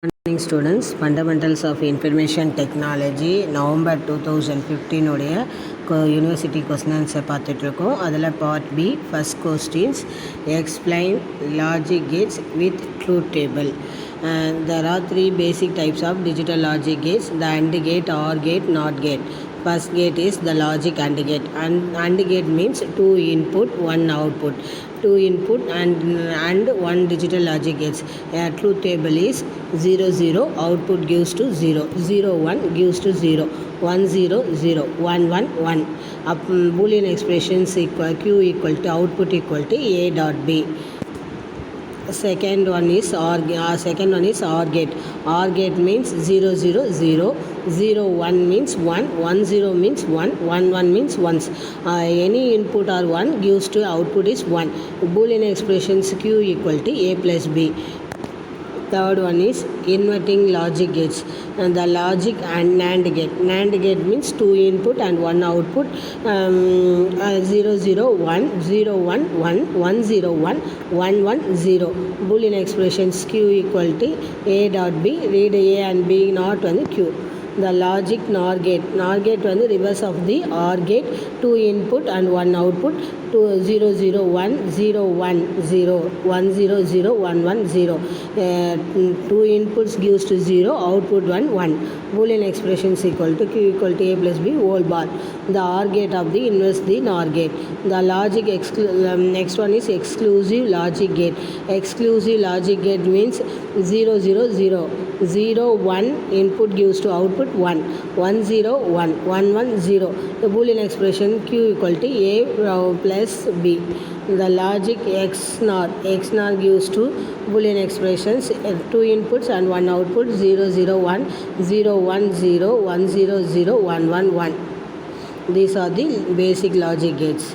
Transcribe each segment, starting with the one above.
Morning students, fundamentals of information technology November 2015 உடைய university question answer பார்த்துட்ருக்கோம். அதில் part B first questions explain logic gates with truth table. There are three basic types of digital logic gates: the AND gate, OR gate, NOT gate. First gate is the logic AND gate. AND gate means two input, one output. Two input and one digital logic gates. A truth table is 0 0 output gives to 0, 0 1 gives to 0, 1 0 0, 1 1 1. Boolean expressions equal q equal to output equal to a dot b. Second one is OR gate. OR gate means 0 0 0, 0 1 means 1, 1 0 means 1, 1 1 means ones. Any input or 1 gives to output is 1. Boolean expressions q equal to a plus b. Third one is inverting logic gates. And the logic and NAND gate. NAND gate means two input and one output. 0 0 1, 0 1 1, 1 0 1, 1 1 0. Boolean expressions q equal to a dot b. Read a and b not on the q. The logic NOR gate. NOR gate வந்து reverse of the OR gate. Two input and one output. 0 0 1, 0 1 0, 1 0 0, 1 1 0. Two inputs gives to 0, output 1 1. Boolean expressions equal to q equal to a plus b whole bar. The OR gate of the inverse the NOR gate. The logic next one is exclusive logic gate. Exclusive logic gate means 0 0 0, 0 1 input gives to output 1, 1 0 1, 1 1 0. The Boolean expression q equal to a plus b. The logic XNOR gives to Boolean expressions two inputs and one output 0 0 1, 0 1 0, 1 0 0, 1 1 1. These are the basic logic gates.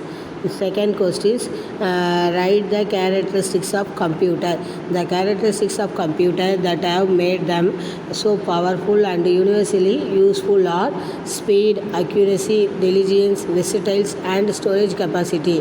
Second question is write the characteristics of computer. The characteristics of computer that have made them so powerful and universally useful are speed, accuracy, diligence, versatiles and storage capacity.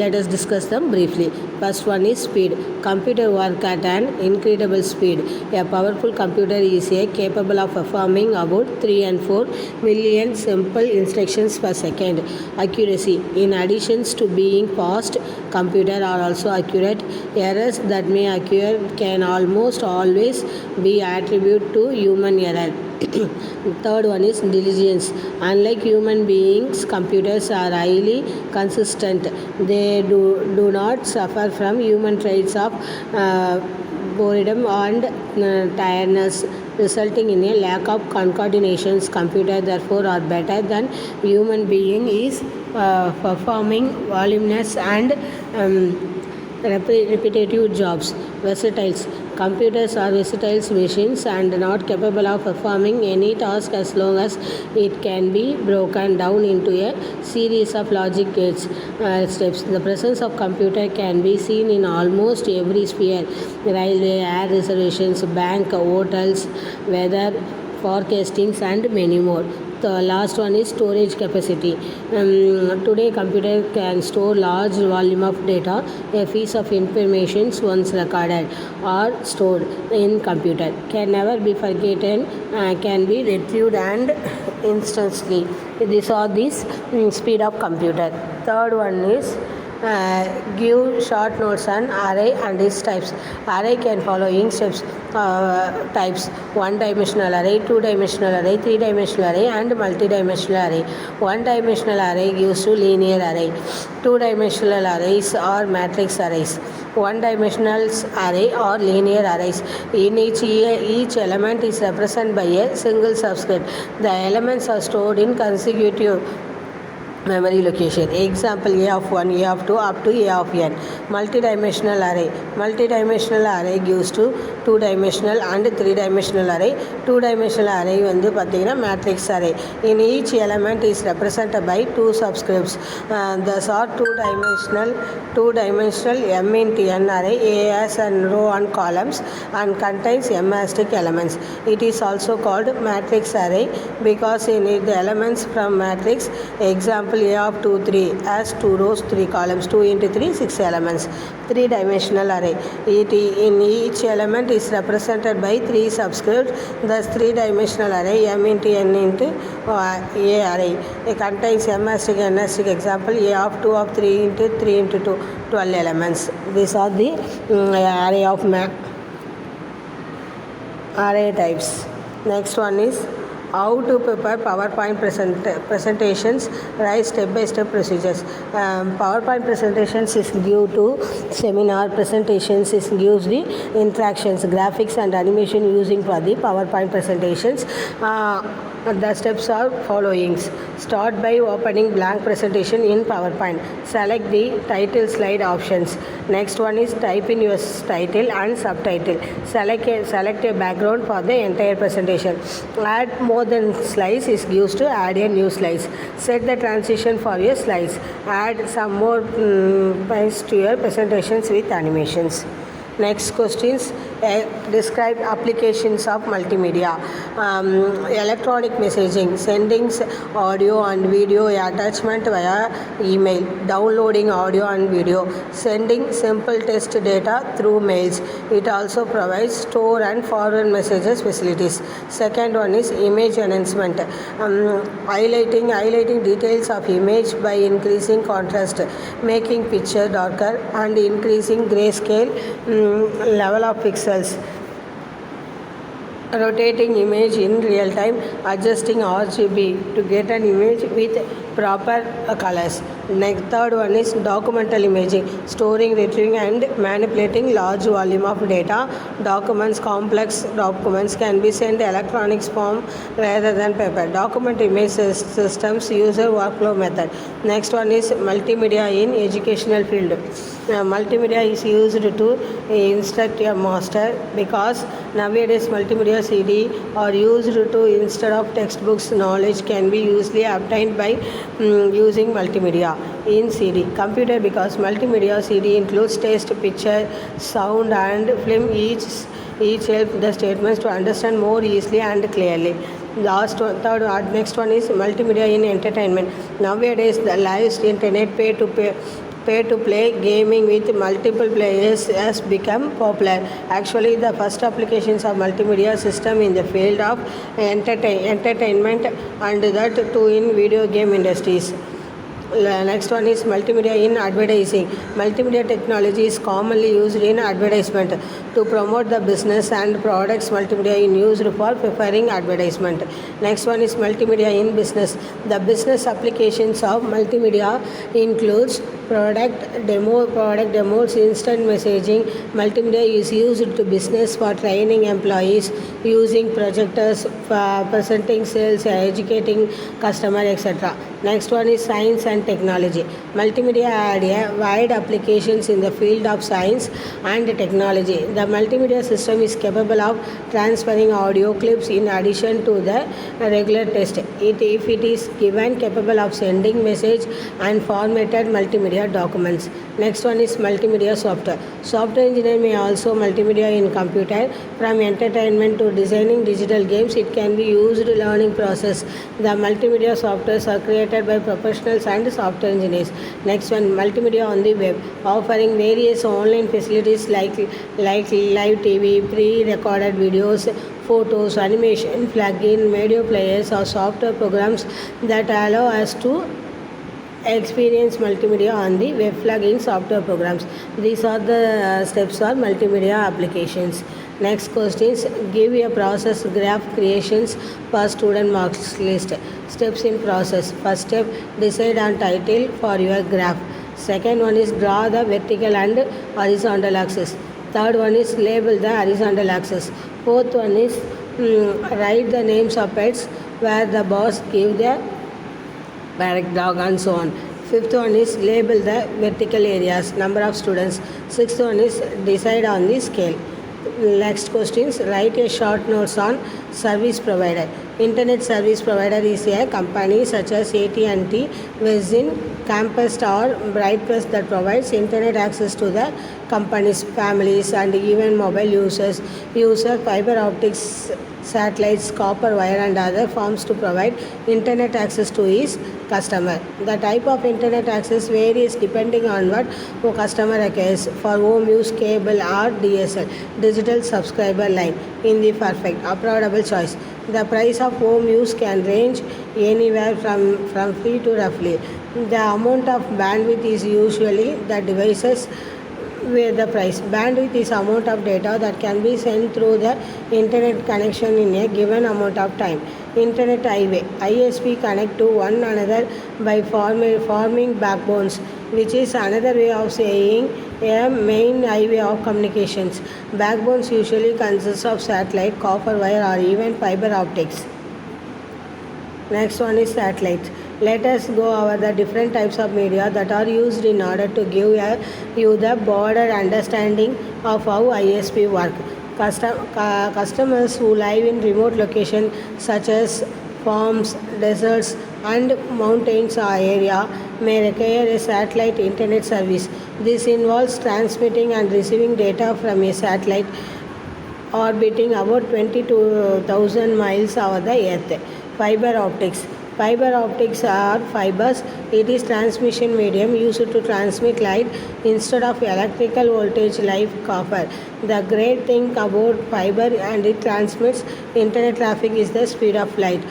Let us discuss them briefly. First one is speed. Computer work at an incredible speed. A powerful computer is capable of performing about 3 and 4 million simple instructions per second. Accuracy. In addition to being fast, computers are also accurate. Errors that may occur can almost always be attributed to human error. Third one is diligence. Unlike human beings, computers are highly consistent. They do not suffer from human traits of boredom and tiredness, resulting in a lack of concatenations. Computers therefore are better than human being is performing voluminous and repetitive jobs. Versatiles. Computers are versatile machines and not capable of performing any task as long as it can be broken down into a series of logic gates steps. The presence of computer can be seen in almost every sphere: railway, air reservations, bank, hotels, weather forecastings and many more. The last one is storage capacity. Today computer can store large volume of data. A piece of information once recorded or stored in computer can never be forgotten, can be retrieved and instantly. These are the speed of computer. Third one is give short notes on array and its types. Array can following steps types: one dimensional array, two dimensional array, three dimensional array and multi-dimensional array. One dimensional array gives to linear array. Two dimensional arrays are matrix arrays. One dimensional array or linear arrays. In each element is represented by a single subscript. The elements are stored in consecutive memory location. Example: a of 1, a of 2 up to a of n. Multi-dimensional array. Multi-dimensional array gives to two dimensional and three dimensional array. Two dimensional array வந்து பார்த்தீங்கன்னா matrix array. In each element is represented by two subscripts. Thus are two dimensional m into n array. A has a row and columns and contains m asterisk elements. It is also called matrix array because in it the elements from matrix. Example: a of 2 3 has 2 rows 3 columns. 2 into 3 6 elements. three-dimensional array. In each element is represented by three subscripts. Thus, three-dimensional array M into N into A array. It contains M asterisk N asterisk. Example, A of 2 of 3 into 3 into 2, 12 elements. These are the array of array types. Next one is how to prepare PowerPoint presentations, write step-by-step procedures. PowerPoint presentations is due to seminar presentations is gives the interactions, graphics and animation using for the PowerPoint presentations. The steps are following. Start by opening blank presentation in PowerPoint. Select the title slide options. Next one is type in your title and subtitle. Select a background for the entire presentation. Add more than slides is used to add a new slides. Set the transition for your slides. Add some more points to your presentations with animations. Next questions, describe applications of multimedia. Electronic messaging, sending audio and video attachment via email, downloading audio and video, sending simple text data through mails. It also provides store and forward messages facilities. Second one is image enhancement, highlighting details of image by increasing contrast, making picture darker and increasing grayscale level of pixels, rotating image in real time, adjusting RGB to get an image with proper colors. Next, third one is documental imaging, storing, retrieving and manipulating large volume of data. Complex documents can be sent electronic form rather than paper. Document image systems user workflow method. Next one is multimedia in educational field. Multimedia is used to instruct a master because nowadays multimedia CD are used to instead of textbooks. Knowledge can be usually obtained by using multimedia in CD. Computer because multimedia CD includes text, picture, sound and film. Each help the statements to understand more easily and clearly. Next one is multimedia in entertainment. Nowadays the live internet pay to play gaming with multiple players has become popular. Actually, the first applications of multimedia system in the field of entertainment and that too in video game industries. Next one is multimedia in advertising. Multimedia technology is commonly used in advertisement to promote the business and products. Multimedia is used for preparing advertisement. Next one is multimedia in business. The business applications of multimedia includes product demos, instant messaging. Multimedia is used to business for training employees, using projectors, presenting sales, educating customer, etc. Next one is science and technology. Multimedia had a wide applications in the field of science and technology. The multimedia system is capable of transferring audio clips in addition to the regular text. If it is given capable of sending message and formatted multimedia documents. Next one is multimedia software. Software engineer may also multimedia in computer. From entertainment to designing digital games, it can be used learning process. The multimedia softwares are created by professionals and software engineers. Next one, multimedia on the web, offering various online facilities like live TV, pre-recorded videos, photos, animation, plugin, video players or software programs that allow us to experience multimedia on the web. Plugin software programs. These are the steps for multimedia applications. Next question is give a process graph creations for student marks list. Steps in process. First step, decide on title for your graph. Second one is draw the vertical and horizontal axis. Third one is label the horizontal axis. Fourth one is write the names of pets where the boss give the parrot, dog and so on. Fifth one is label the vertical areas, number of students. Sixth one is decide on the scale. Next questions, write a short notes on service provider. Internet service provider is a company such as AT&T, Verizon, Campus or Brightpress that provides internet access to the company's families and even mobile users. User fiber optics, satellites, copper wire and other forms to provide internet access to his customer. The type of internet access varies depending on what a customer requires. For home use, cable or DSL, digital subscriber line in the perfect affordable choice. The price of home use can range anywhere from free to roughly. The amount of bandwidth is usually the devices where the price. Bandwidth is amount of data that can be sent through the internet connection in a given amount of time. Internet highway. ISP connect to one another by forming backbones, which is another way of saying a main highway of communications. Backbones usually consist of satellite, copper wire or even fiber optics. Next one is satellites. Let us go over the different types of media that are used in order to give you the broader understanding of how ISP work. Customers who live in remote locations such as farms, deserts and mountains or area may require a satellite internet service. This involves transmitting and receiving data from a satellite orbiting about 22,000 miles over the earth. Fiber optics. Fiber optics are fibers. It is transmission medium used to transmit light instead of electrical voltage like copper. The great thing about fiber and it transmits internet traffic is the speed of light.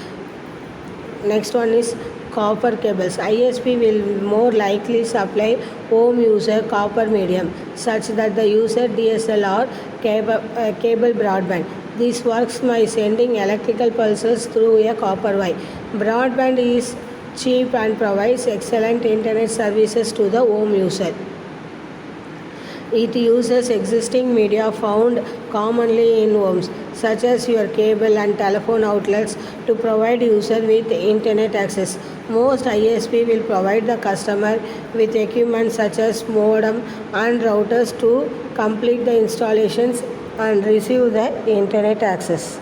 Next one is copper cables. ISP will more likely supply home user copper medium such that the user DSL or cable broadband. This works by sending electrical pulses through a copper wire. Broadband is cheap and provides excellent internet services to the home user. It uses existing media found commonly in homes, such as your cable and telephone outlets, to provide user with internet access. Most ISP will provide the customer with equipment such as modem and routers to complete the installations and receive the internet access.